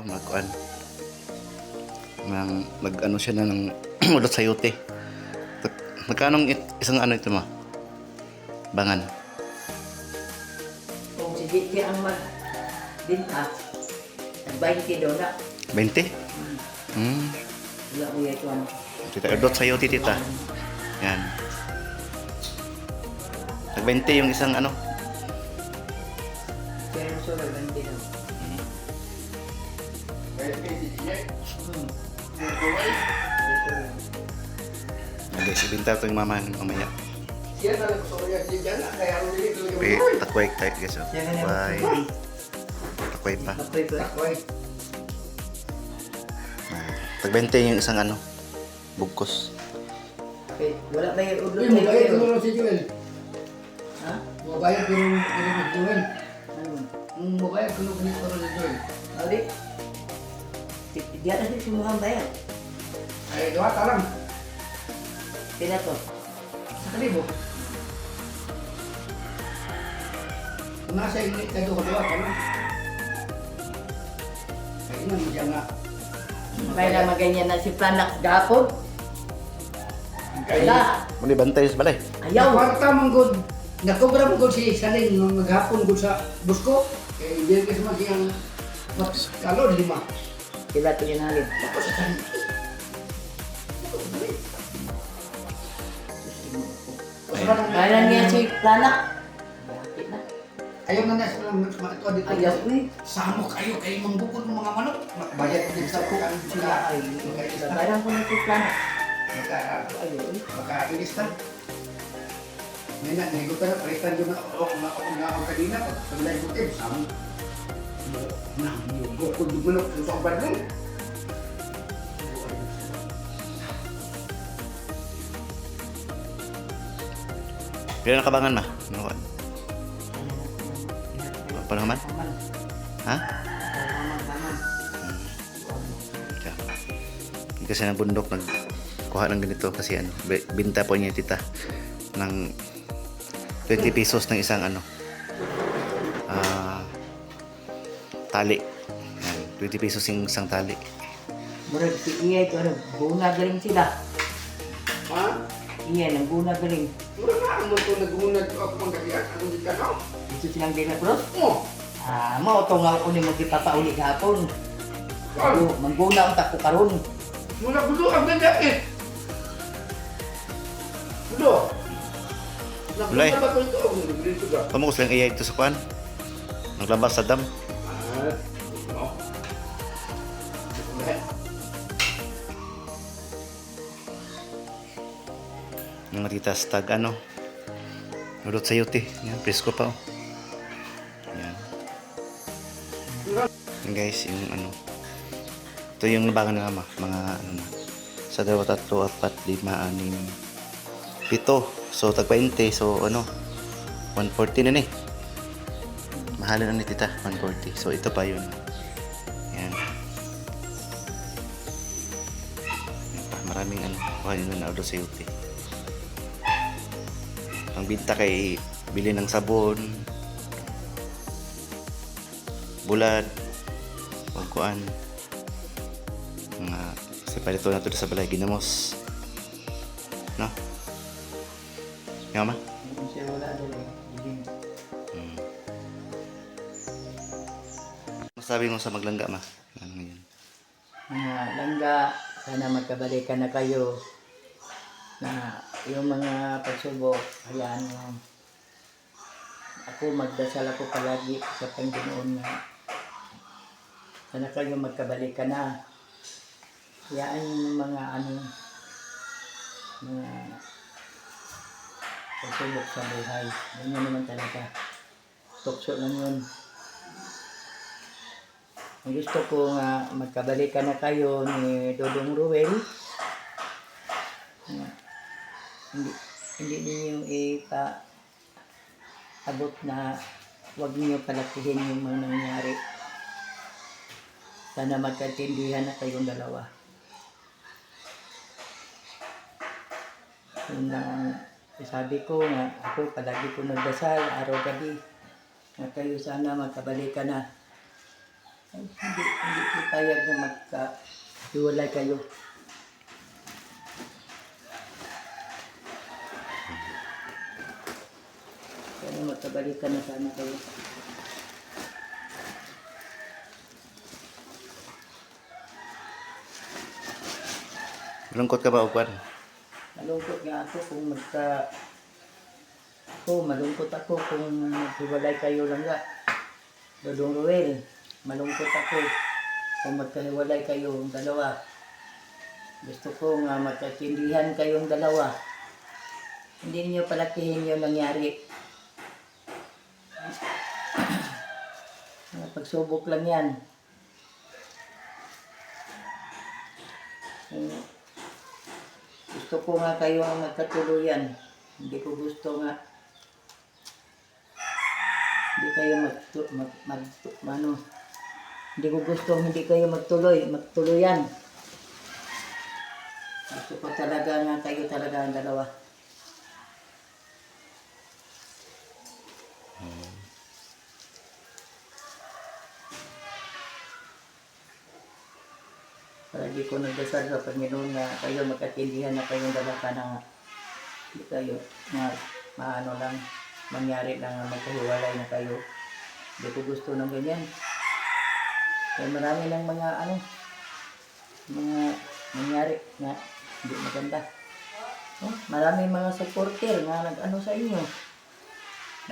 magkuan. Mag-ano siya na ng ulot sayote. Magkano isang ano ito mo? Bangan. Kung si Diti ang magbinta, nag-20 daw na. 20? Wala mo yan ito ano. Tita, ulot sayote tita. Yan. Nag-20 yung isang ano. Pero so, 20 daw. Okay, ibinta ito yung mama mamaya. Siya na lang gusto niya diyan na kaya ano dili talaga. Okay, takway tayo guys. Oh. Bye. Takway pa. Apoy ko. Takway. Tag-20 yung isang ano. Bugkos. Okay, wala ba yung udlo Uy, mabayad tayo? mo si Joel. Ha? Mabayad ko yung Joel. Ano? Mabayad ko yung si Joel. Ali? Diyan na siya sumuhang bayan. Ay, doha ta lang. Sila to. Sa kalibo. Kung nasa init ka doon, doha ta lang. Kaya nga, medya nga. Kaya na maganyan na si Planak gapon. Kaya, Muli bantay sa balay. ayaw. Kwarta mong good. Nakobra mong good si Saling nung maghapon good sa busko. Kaya hindi ka sa siyang kalo, 5. Sila to ginalid. Tapos sa Saling. Kaya niya si Planak. Bakit na? Ayaw na nasa mga ito dito. Ayaw eh. Samo kayo kay manggugol ng mga manok. Bayad din sa kukan Sila ay. Bayaran ko na si Planak. Ayaw eh. Maka-inis ka. Ngayon na, nahigot ka na, palitan yung mga kanina. Pag nahigot eh, samo. Gukul yung manok sa kabadlong. Pila na kabangan ma? Ano ka? Apa naman? Ha? Siya. Hindi kasi ng bundok nagkuha ng ganito kasi ano, binta po niya tita ng 20 pesos ng isang ano tali. Yan, 20 pesos yung isang tali. Murag si Iya ito, ano, buna galing sila. Ha? Iya, nang buna galing. Mura nga ang mga nagunag ako mga kaya. Anong di ka na? Ito silang Dina Cruz. Oh! Mao to nga ako ni magpapauli gapon. Ano? Mangguna ang tako karon. Muna gulo ang ganda eh! Gulo! Ulay. Nakunta ba ko ito? Nagrito ka. Pamukos lang iya ito sa kwan. Naglabas sa dam. Oh. Mga tita stag ano. Nulot sa yote. Yan, presko pa oh. Yan. Yan guys, yung ano. Ito yung nabangan na ma. Mga ano na. Sa 2, 3, 4, 5, 6, 7. So tag 20. So ano. 140 na ni. Mahalin na ni tita. 140. So ito pa yun. Yan. Yan pa. Maraming ano. Kuhanin na order sa yote. Ang binta kay bili ng sabon, bulad, kuan, mga separato na to sa balay ginamos, no? Nga ma? Siya wala doon. Masabi mo sa maglangga ma? Ano yun? Mga langga, sana magkabalikan na kayo na yung mga pagsubok, hayaan mo. Ako magdasal ako palagi sa Panginoon nga sana kayo magkabalikan na. Hayaan yung mga mga pagsubok sa buhay. Ganyan naman talaga. Tukso lang yun. Ang gusto ko nga magkabalikan na kayo ni Dodong Ruel. Hindi niyo abot na huwag niyo palakihin yung mga nangyari. Sana magkaintindihan na kayong dalawa. Yun lang sabi ko nga, ako palagi ko nagdasal, araw-gabi. Na kayo sana magkabalikan na. Ay, hindi ko payag na magka-hiwalay kayo. Kaya magkabalikan na sana kayo. Lungkot ka ba, Ugwan? Malungkot nga ako kung malungkot ako kung maghiwalay kayo lang nga. Dodong Ruel, malungkot ako kung magkahiwalay kayong dalawa. Gusto ko nga magkaintindihan kayong dalawa. Hindi niyo palakihin yung nangyari. Pagsubok lang yan. Gusto ko nga kayo ang magkatuluyan. Hindi ko gusto nga hindi ko gusto hindi kayo magtuluyan. Gusto ko talaga nga kayo talaga ang dalawa. Palagi ko nagdasal sa Panginoon na kayo magkatindihan na kayong dalawa na nga. Hindi kayo nga maano lang, mangyari lang na magkahiwalay na kayo. Hindi ko gusto ng ganyan. Kaya marami ng mga nangyari na hindi maganda. Oh, maraming mga supporter na nag-ano sa inyo.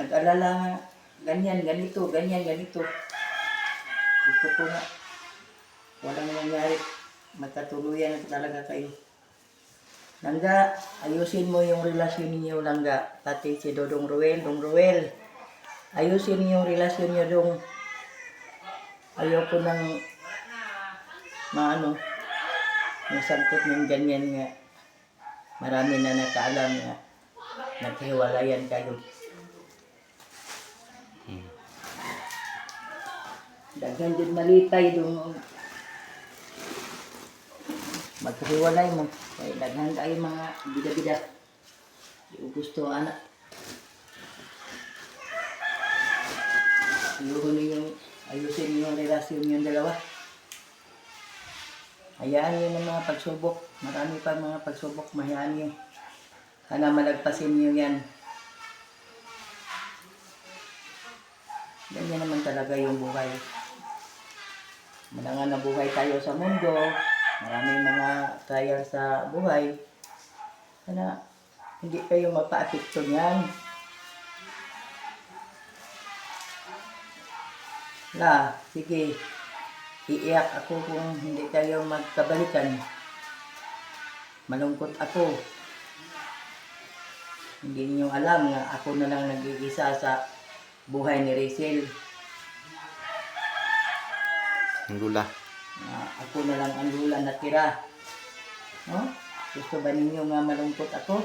Nag-alala nga, ganyan, ganito. Gusto ko nga, walang nangyari. Magkatuluyan na talaga kayo. Langga, ayusin mo yung relasyon ninyo, Langga. Pati si Dong Ruel. Ayusin niyo yung relasyon niyo, Dong. Ayoko nang nasangkot ng ganyan nga. Marami na nakaalam nga naghiwalayan kayo. Daghan din malitay Dong. Maghiwalay mo. Kaya daghan kayo mga bida-bida. Di ko gusto anak. Ayusin niyo yung relasyon yung dalawa. Hayaan niyo ng mga pagsubok. Marami pa mga pagsubok. Mahayaan niyo. Sana malagpasin niyo yan. Ganyan naman talaga yung buhay. Malangan na buhay tayo sa mundo. Maraming mga trial sa buhay. Sana hindi kayo mapa-apekto niyan. Sige. Iiyak ako kung hindi kayo magkabalikan. Malungkot ako. Hindi niyo alam nga ako na lang nag-iisa sa buhay ni Rachel. Ang lula. Ako na lang ang lula natira. No? Gusto ba ninyo nga malungkot ako?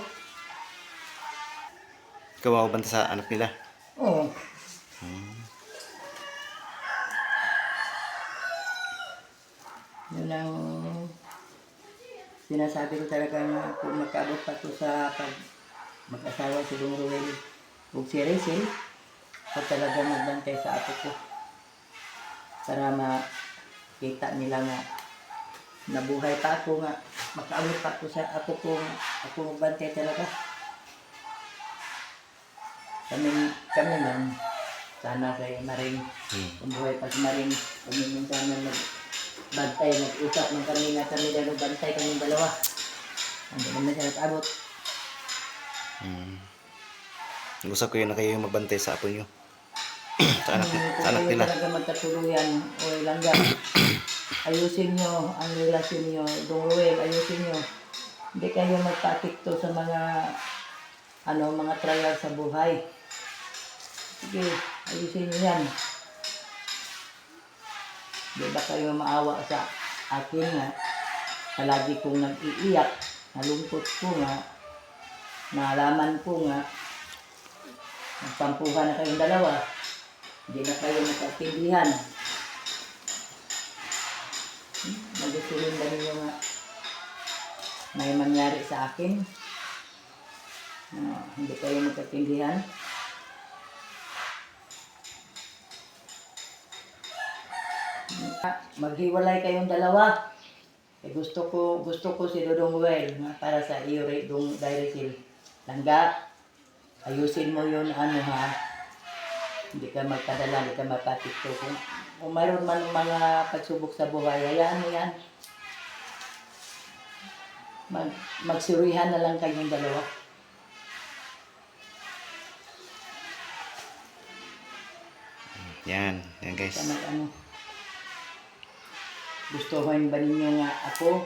Ikaw mababanta sa anak nila. Oo. Yun ang sinasabi ko talaga na kung magkaabot pa ko sa mag-asawa si Dong Ruel o si Rachel, ako talaga magbantay sa apo ko para makita nila nga nabuhay pa ako nga, makaabot pa ako sa apo ko nga, ako magbantay talaga. Kami man, sana kay Maring, kung buhay pa si Maring, kami minsan na bantay, nag-usap ng kami na kami dalawa, bantay kami dalawa. Hindi naman siya nag-abot. Nag-usap kayo na kayo yung magbantay sa apo nyo. sa anak nila. Kung kayo talaga magkatuluyan o Langga, ayusin nyo ang relasyon nyo. Dong Ruel, ayusin nyo. Hindi kayo magpa-apekto sa mga mga trial sa buhay. Sige, ayusin nyo yan. Di ba kayo maawa sa akin nga? Palagi kong nag-iiyak, nalungkot ko nga, nalaman ko nga, nagpampuhan na kayong dalawa, hindi na kayo nagkaintindihan. Nagustuhin ba ninyo nga may mangyari sa akin? Hindi kayo nagkaintindihan? Maghiwalay kayong dalawa. Gusto ko si Dodong Well para sa iyo dong Dairesil. Langga, ayusin mo yun ha. Hindi ka magpadala, hindi ka mapatikto. Kung mayroon man mga pagsubok sa buhay, hayaan mo yan. Magsurihan na lang kayong dalawa. Yan guys. Sa gustuhan ba ninyo nga ako?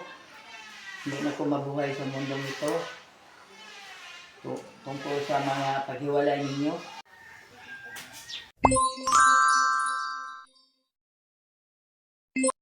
Hindi na ko mabuhay sa mundong ito. Tungkol sa mga paghiwalay ninyo.